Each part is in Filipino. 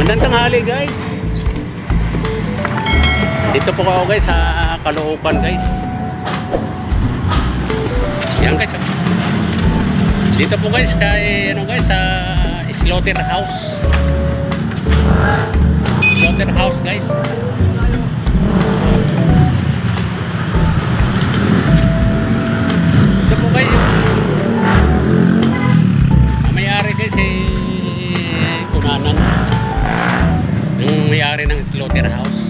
Magandang tanghali guys. Dito po ako guys sa Caloocan guys. Yan guys. Dito po guys kay ano guys sa slaughterhouse. Slaughterhouse guys. Dito po guys yung may-ari guys Kunanan. Yung may-ari ng slaughterhouse.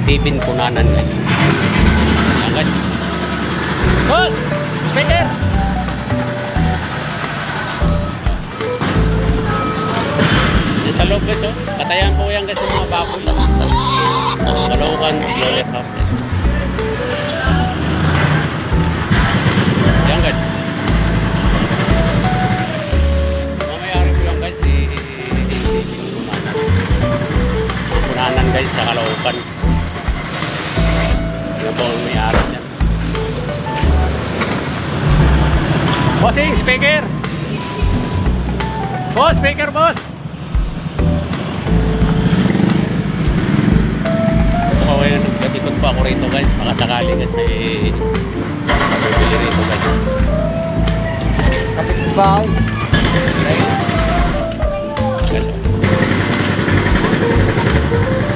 Tibin Kunanan guys. Yan guys. Boss! Speaker! Yan sa loob guys oh. Katayan po yan guys yung mga baboy. Caloocan slaughterhouse guys. Yan guys. Mamayari ko yan guys Kunanan guys sa Caloocan. Yan po ang may-ari niyan. Bossing, speaker! Boss, speaker, boss! Okay, nagkatikot pa ako rito guys. Makasakali guys may mabibili rito guys. Kapit bahay. Guys,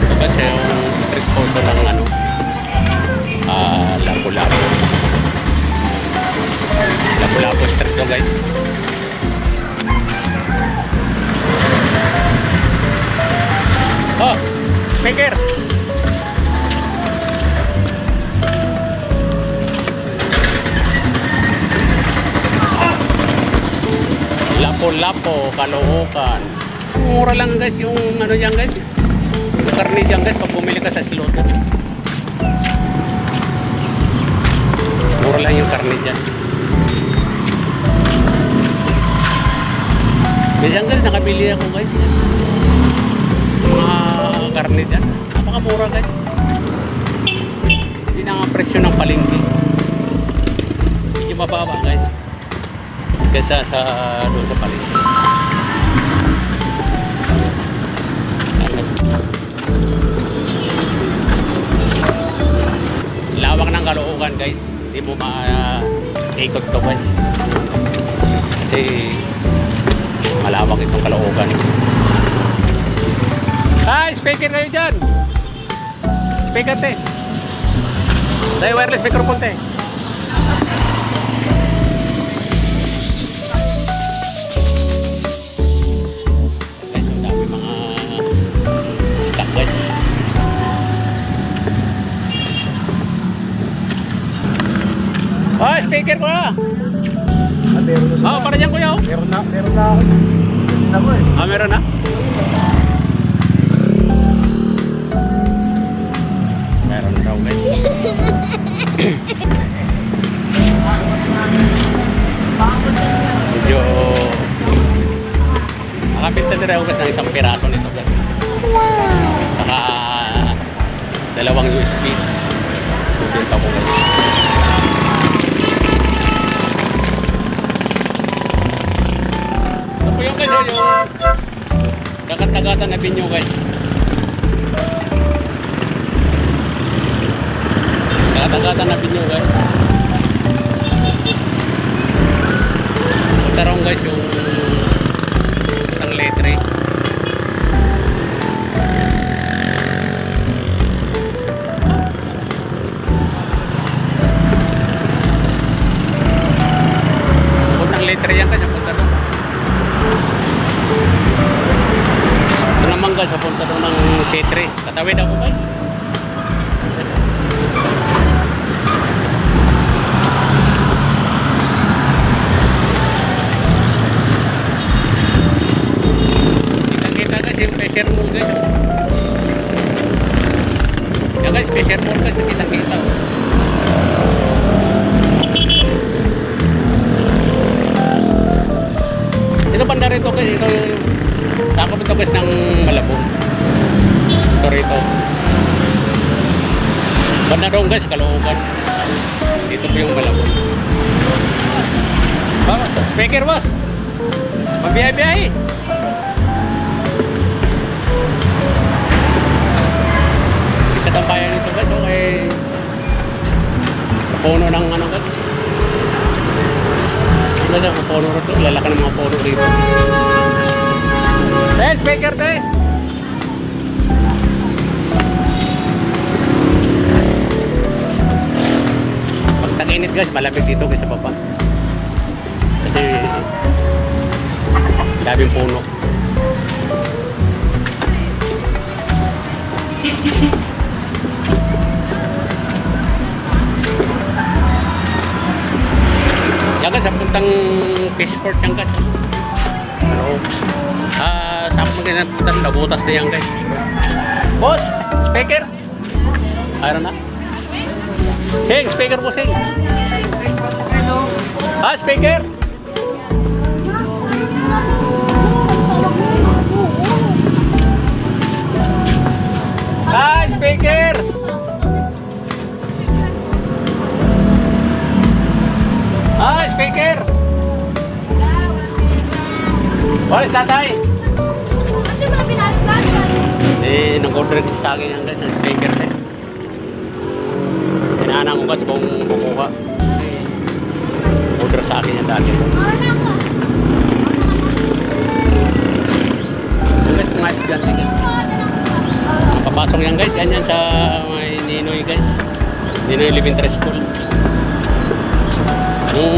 ito kasi yung street photo ng ano Lapu-Lapu. Lapu-Lapu street to guys. Oh, speaker. Lapu-Lapu, Caloocan. Mura lang guys yung ano diyan guys. Yung karne diyan guys pag bumili ka sa slaughter. Mura lang yung karne diyan. Minsan guys, nakabili ako guys. Mga karne dyan. Napakamura guys. Hindi na nga presyo ng palengke. Medyo mababa guys. Kesa sa doon sa palengke. Lawak ng Caloocan guys. Hindi mo ma-ikot to guys. Kasi malawak itong Caloocan. Ay, speaker kayo dyan. Speaker te. Dahil wireless microphone te. Guys, ang dami mga stock guys. Oh, speaker ko na. Meron na Oh, para dyan kuya oh. Meron na ako. Ako eh. Ah, meron na? Meron na daw guys. Medyo nakapinta na daw guys ng isang piraso nito guys. Saka dalawang USB. Pinta ko guys. Yung guys yung dagat-dagatan na binyo guys. Dagat-dagatan na binyo guys. Tarong guys yung isang letre. Unang letre yan guys. Ito naman guys, papunta doon ng C3. Katawid ako guys. Kita-kita guys yung pressure mode guys. Yan guys, pressure mode guys, kita-kita. Ito banda rito guys, ito yung takot ito guys ng Malabon. Ito rito. Banda doon guys, Caloocan. Dito po yung Malabon. Speaker boss. Mabiyahe-biyahe. sa tambayan nito guys, okay. Puno ng ano guys. Hindi siya puno rito, lalaki ng mga puno rito. Speaker te! Pag tag-init guys, malamig dito kaysa baba. Kasi daming puno. Yan guys, puntang Fishport yan guys. Pero, sa akong magkinapuntan, nabutas na yan guys. Boss, speaker? Ayun na. Sing, speaker po sing. Speaker? Speaker! Speaker! Walis tatay! Nag-order sa akin yan guys, speaker eh. Hinahanap ko guys kung kukuha. Order sa akin yan dati. Yung guys, mga estudyante guys. Papasok yan guys, yan sa may Ninoy guys. Ninoy Elementary School. Nung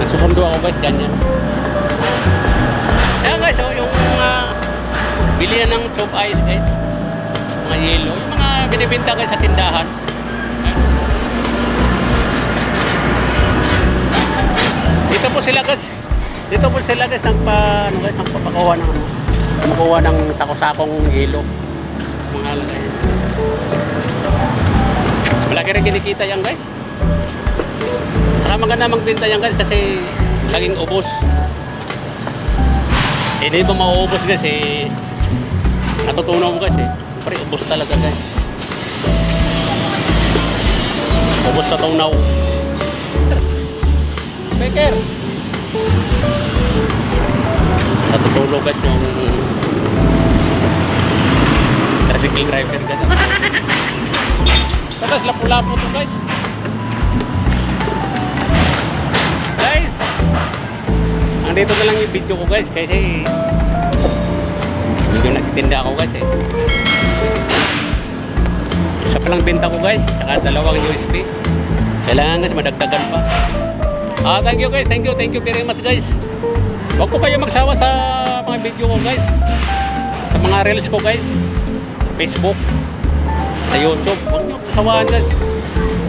nagsusundo ako guys, dyan yan. Ayan guys, yung bilihan ng chop ice guys. Mga yellow, yung mga binibinta guys sa tindahan. Dito po sila guys. Dito po sila guys nagpapakuha ng kumukuha ng sako-sakong yelo. Mga lagay. Malaki rin kinikita yan guys. Saka maganda magbenta yan guys kasi laging ubos. Hindi pa mauubos guys eh. Natutunaw guys eh. Siyempre ubos talaga guys. Ubos sa tunaw. Speaker! Natutulog guys yung tricycle driver guys. Tapos lapo-lapo to guys. Guys! Andito na lang yung video ko guys kasi yung nagtitinda ako guys eh. Isa pa lang binta ko guys, tsaka dalawang USB. Kailangan guys madagdagan pa. Thank you guys, thank you very much guys. Huwag po kayo magsawa sa mga video ko guys, sa mga reels ko guys, sa Facebook, sa YouTube. Huwag nyo kasawaan guys.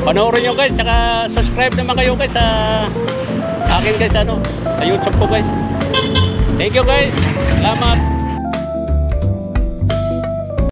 Panoorin nyo guys, tsaka subscribe naman kayo guys sa akin guys, sa YouTube ko guys. Thank you guys, salamat.